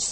क्या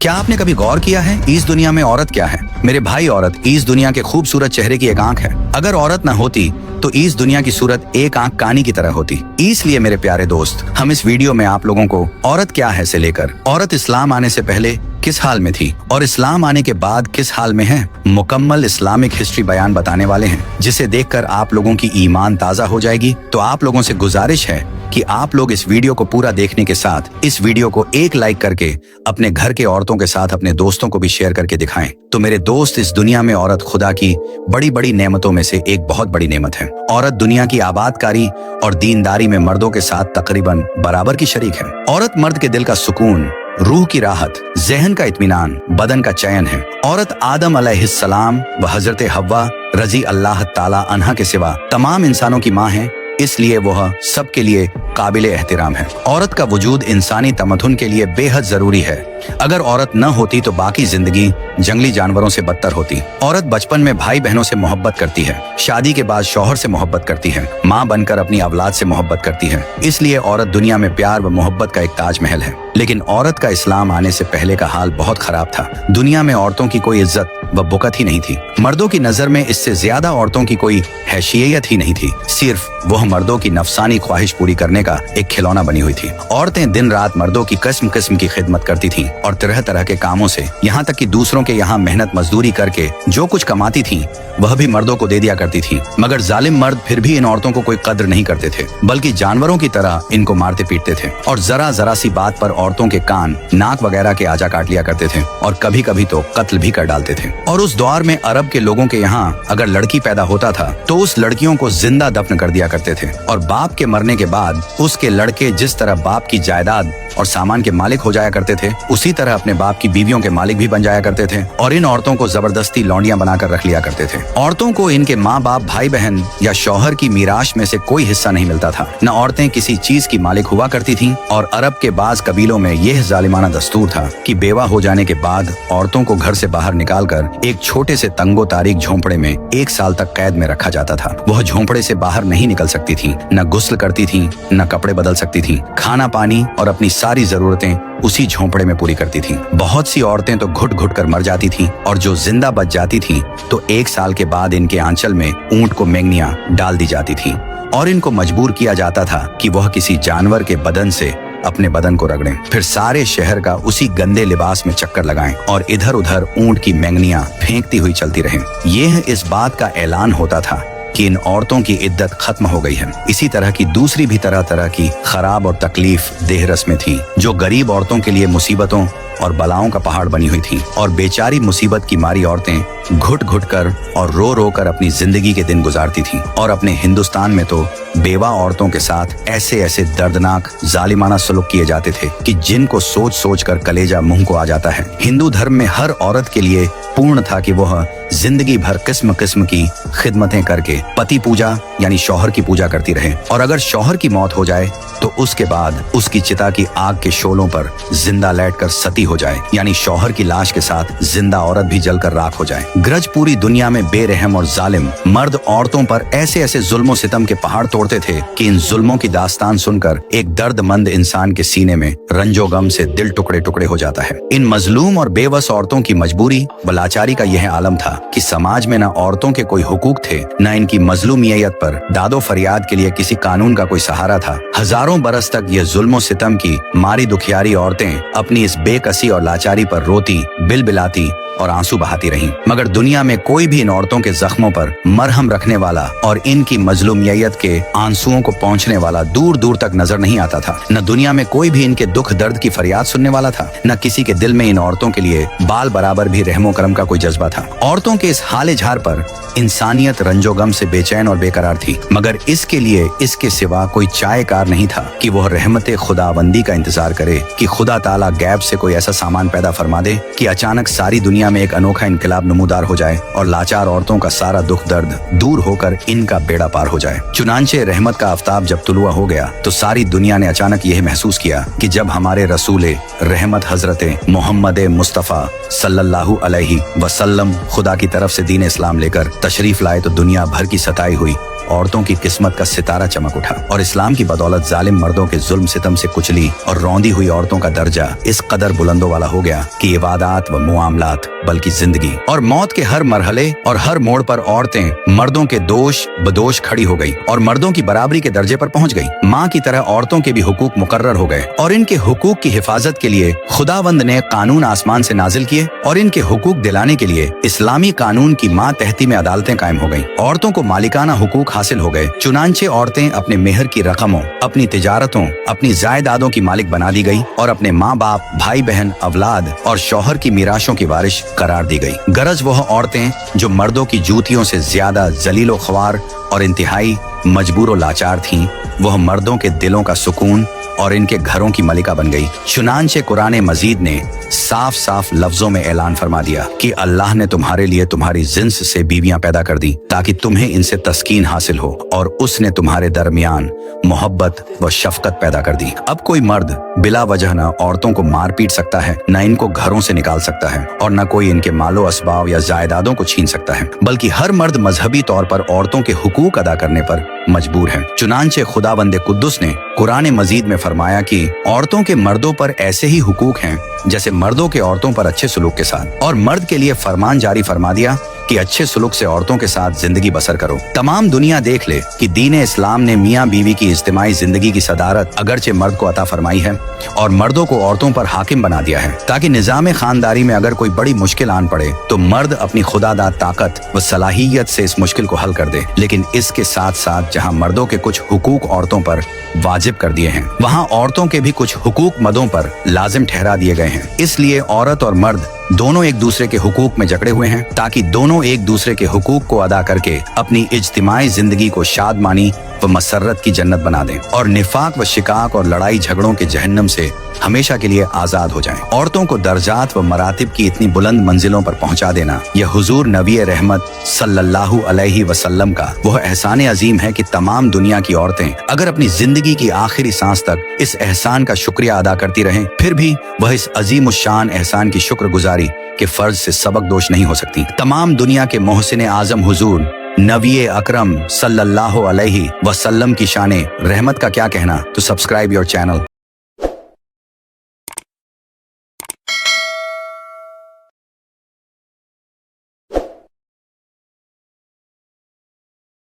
आपने कभी गौर किया है इस दुनिया में औरत क्या है? मेरे भाई, औरत इस दुनिया के खूबसूरत चेहरे की एक आंख है। अगर औरत न होती तो इस दुनिया की सूरत एक आंख कानी की तरह होती। इसलिए मेरे प्यारे दोस्त, हम इस वीडियो में आप लोगों को औरत क्या है से लेकर औरत इस्लाम आने से पहले किस हाल में थी और इस्लाम आने के बाद किस हाल में है, मुकम्मल इस्लामिक हिस्ट्री बयान बताने वाले हैं, जिसे देखकर आप लोगों की ईमान ताजा हो जाएगी। तो आप लोगों से गुजारिश है कि आप लोग इस वीडियो को पूरा देखने के साथ इस वीडियो को एक लाइक करके अपने घर के औरतों के साथ अपने दोस्तों को भी शेयर करके दिखाएं। तो मेरे दोस्त, इस दुनिया में औरत खुदा की बड़ी बड़ी नेमतों में से एक बहुत बड़ी नेमत है। औरत दुनिया की आबादकारी और दीनदारी में मर्दों के साथ तकरीबन बराबर की शरीक है। औरत मर्द के दिल का सुकून, रूह की राहत, ज़हन का इत्मीनान, बदन का चयन है। औरत आदम अलैहिस्सलाम व हजरत हव्वा रजी अल्लाह ताला अन्हा के सिवा तमाम इंसानों की माँ है, इसलिए वह सबके लिए काबिल एहतराम है। औरत का वजूद इंसानी तमद्दुन के लिए बेहद जरूरी है। अगर औरत न होती तो बाकी जिंदगी जंगली जानवरों से बदतर होती। औरत बचपन में भाई बहनों से मोहब्बत करती है, शादी के बाद शौहर से मोहब्बत करती है, माँ बनकर अपनी औलाद से मोहब्बत करती है। इसलिए औरत दुनिया में प्यार व मोहब्बत का एक ताजमहल है। लेकिन औरत का इस्लाम आने से पहले का हाल बहुत खराब था। दुनिया में औरतों की कोई इज्जत व बुकत ही नहीं थी। मर्दों की नजर में इससे ज्यादा औरतों की कोई हैसियत ही नहीं थी। सिर्फ वह मर्दों की नफसानी ख्वाहिश पूरी करने का एक खिलौना बनी हुई थी। औरतें दिन रात मर्दों की किस्म किस्म की खिदमत करती थीं और तरह तरह के कामों से, यहाँ तक कि दूसरों के यहाँ मेहनत मजदूरी करके जो कुछ कमाती थीं वह भी मर्दों को दे दिया करती थी। मगर जालिम मर्द फिर भी इन औरतों को कोई कद्र नहीं करते थे, बल्कि जानवरों की तरह इनको मारते पीटते थे और जरा जरा सी बात पर औरतों के कान, नाक वगैरह के आजा काट लिया करते थे और कभी कभी तो कत्ल भी कर डालते थे। और उस दौर में अरब के लोगों के यहाँ अगर लड़की पैदा होता था तो उस लड़कियों को जिंदा दफन कर दिया करते थे और बाप के मरने के बाद उसके लड़के जिस तरह बाप की जायदाद और सामान के मालिक हो जाया करते थे, उसी तरह अपने बाप की बीवियों के मालिक भी बन जाया करते थे और इन औरतों को जबरदस्ती लौंडियां बनाकर रख लिया करते थे। औरतों को इनके माँ बाप, भाई बहन या शौहर की मीराश में से कोई हिस्सा नहीं मिलता था। न औरतें किसी चीज की मालिक हुआ करती थीं और अरब के बाज कबीलों में यह जालिमाना दस्तूर था कि बेवा हो जाने के बाद औरतों को घर से बाहर निकालकर एक छोटे से तंगो तारीख झोंपड़े में 1 साल तक कैद में रखा जाता था। वह झोंपड़े से बाहर नहीं निकल सकती थी, न गुस्ल करती थी, न कपड़े बदल सकती थी। खाना पानी और अपनी सारी जरूरतें उसी झोंपड़े में पूरी करती थीं। बहुत सी औरतें तो घुट घुट कर मर जाती थीं और जो जिंदा बच जाती थीं तो 1 साल के बाद इनके आंचल में ऊंट को मेंगनियां डाल दी जाती थीं और इनको मजबूर किया जाता था कि वह किसी जानवर के बदन से अपने बदन को रगड़ें, फिर सारे शहर का उसी गंदे लिबास में चक्कर लगाएं और इधर उधर ऊंट की मेंगनियां फेंकती हुई चलती रहें। यह इस बात का ऐलान होता था कि इन औरतों की इद्दत खत्म हो गई है। इसी तरह की दूसरी भी तरह तरह की खराब और तकलीफ देह रस्में थी, जो गरीब औरतों के लिए मुसीबतों और बलाओं का पहाड़ बनी हुई थी। और बेचारी मुसीबत की मारी औरतें घुट घुट कर और रो रो कर अपनी जिंदगी के दिन गुजारती थीं। और अपने हिंदुस्तान में तो बेवा औरतों के साथ ऐसे ऐसे दर्दनाक जालिमाना सलूक किए जाते थे कि जिनको सोच सोच कर कलेजा मुंह को आ जाता है। हिंदू धर्म में हर औरत के लिए पूर्ण था कि वह जिंदगी भर किस्म किस्म की खिदमतें करके पति पूजा यानी शौहर की पूजा करती रहे और अगर शौहर की मौत हो जाए तो उसके बाद उसकी चिता की आग के शोलों पर जिंदा लेटकर सती हो जाए, यानी शौहर की लाश के साथ जिंदा औरत भी जलकर राख हो जाए। ग्रज पूरी दुनिया में बेरहम और जालिम मर्द औरतों पर ऐसे ऐसे जुल्मों सितम के पहाड़ तोड़ते थे कि इन जुल्मों की दास्तान सुनकर एक दर्दमंद इंसान के सीने में रंजो गम से दिल टुकड़े टुकड़े हो जाता है। इन मजलूम और बेबस औरतों की मजबूरी व लाचारी का यह आलम था कि समाज में न औरतों के कोई हुकूक थे, न इनकी मजलूमियत पर दादो फरियाद के लिए किसी कानून का कोई सहारा था। हजारों बरस तक ये जुल्मों सितम की मारी दुखियारी औरतें अपनी इस बेकसी और लाचारी पर रोती, बिलबिलाती और आंसू बहाती रहीं। मगर दुनिया में कोई भी इन औरतों के जख्मों पर मरहम रखने वाला और इनकी मजलूमियत के आंसुओं को पहुंचने वाला दूर दूर तक नजर नहीं आता था। न दुनिया में कोई भी इनके दुख दर्द की फरियाद सुनने वाला था, न किसी के दिल में इन औरतों के लिए बाल बराबर भी रहमो करम का कोई जज्बा था। औरतों के इस हाले झार पर इंसानियत रंजो गम से बेचैन और बेकरार थी, मगर इसके लिए इसके सिवा कोई चाय कार नहीं था कि वह रहमते खुदाबंदी का इंतजार करे कि खुदा ताला गैब से कोई ऐसा सामान पैदा फरमा दे कि अचानक सारी दुनिया में एक अनोखा इनकलाब नमूदार हो जाए और लाचार औरतों का सारा दुख दर्द दूर होकर इनका बेड़ा पार हो जाए। चुनांचे रहमत का आफ्ताब जब तुलुआ हो गया तो सारी दुनिया ने अचानक यह महसूस किया कि जब हमारे रसूले रहमत हजरते मोहम्मद मुस्तफ़ा सल्लल्लाहु अलैहि वसल्लम खुदा की तरफ से दीन इस्लाम लेकर तशरीफ लाए तो दुनिया भर की सताई हुई औरतों की किस्मत का सितारा चमक उठा और इस्लाम की बदौलत जालिम मर्दों के जुल्म सितम से कुचली और रौंदी हुई औरतों का दर्जा इस कदर बुलंदों वाला हो गया कि इबादत व मुआमलात बल्कि जिंदगी और मौत के हर मरहले और हर मोड़ पर औरतें मर्दों के दोष बदोश खड़ी हो गई और मर्दों की बराबरी के दर्जे पर पहुंच गई। माँ की तरह औरतों के भी हुकूक मुकर्रर हो गए और इनके हुकूक की हिफाजत के लिए खुदावंद ने कानून आसमान से नाजिल किए और इनके हुकूक दिलाने के लिए इस्लामी कानून की माँ तहती में अदालतें कायम हो गईं। औरतों को मालिकाना हुकूक हासिल हो गए। चुनांचे औरतें अपने मेहर की रकमों, अपनी तिजारतों, अपनी जायदादों की मालिक बना दी गई और अपने माँ बाप, भाई बहन, औलाद और शौहर की मीराशों की वारिश करार दी गई। गरज वह औरतें जो मर्दों की जूतियों से ज्यादा जलीलो ख्वार और इंतहाई मजबूर लाचार थीं, वह मर्दों के दिलों का सुकून और इनके घरों की मलिका बन गई। चुनांचे कुरान मजीद ने साफ साफ लफ्जों में ऐलान फरमा दिया कि अल्लाह ने तुम्हारे लिए तुम्हारी जिन्स से बीवियां पैदा कर दी ताकि तुम्हें इनसे तस्कीन हासिल हो और उसने तुम्हारे दरमियान मोहब्बत व शफकत पैदा कर दी। अब कोई मर्द बिला वजह न औरतों को मार पीट सकता है, न इनको घरों से निकाल सकता है और न कोई इनके मालो असबाब या जायदादों को छीन सकता है, बल्कि हर मर्द मजहबी तौर पर औरतों के हुकूक अदा करने पर मजबूर है। चुनांचे खुदावंद कुद्दुस ने कुरान मजीद में फरमाया कि औरतों के मर्दों पर ऐसे ही हुकूक हैं जैसे मर्दों के औरतों पर अच्छे सलूक के साथ, और मर्द के लिए फरमान जारी फरमा दिया कि अच्छे सलूक से औरतों के साथ जिंदगी बसर करो। तमाम दुनिया देख ले कि दीन इस्लाम ने मियाँ बीवी की इज्तिमाई जिंदगी की सदारत अगरचे मर्द को अता फरमाई है और मर्दों को औरतों पर हाकिम बना दिया है ताकि निजाम खानदारी में अगर कोई बड़ी मुश्किल आन पड़े तो मर्द अपनी खुदादाद ताकत व सलाहियत से इस मुश्किल को हल कर दे। लेकिन इसके साथ साथ जहाँ मर्दों के कुछ हुकूक औरतों पर वाजिब कर दिए हैं, वहाँ औरतों के भी कुछ हुकूक मर्दों पर लाजिम ठहरा दिए गए हैं। इसलिए औरत और मर्द दोनों एक दूसरे के हुकूक में जकड़े हुए हैं ताकि दोनों एक दूसरे के हुकूक को अदा करके अपनी इज्तिमाई जिंदगी को शादमानी व मसर्रत की जन्नत बना दें और निफाक व शिकाक और लड़ाई झगड़ों के जहन्नम से हमेशा के लिए आजाद हो जाएं। औरतों को दर्जात व मरातिब की इतनी बुलंद मंजिलों पर पहुंचा देना यह हुजूर नबी रहमत सल्लल्लाहु अलैहि वसल्लम का वह एहसान अजीम है कि तमाम दुनिया की औरतें अगर अपनी जिंदगी की आखिरी सांस तक इस एहसान का शुक्रिया अदा करती रहें, फिर भी वह इस अजीम उश्शान एहसान की शुक्रगुजारी के फर्ज से सबक दोष नहीं हो सकती। तमाम दुनिया के मोहसिन आजम हुजूर नबी अकरम सल्लल्लाहु अलैहि वसल्लम की शान रहमत का क्या कहना, तो सब्सक्राइब योर चैनल।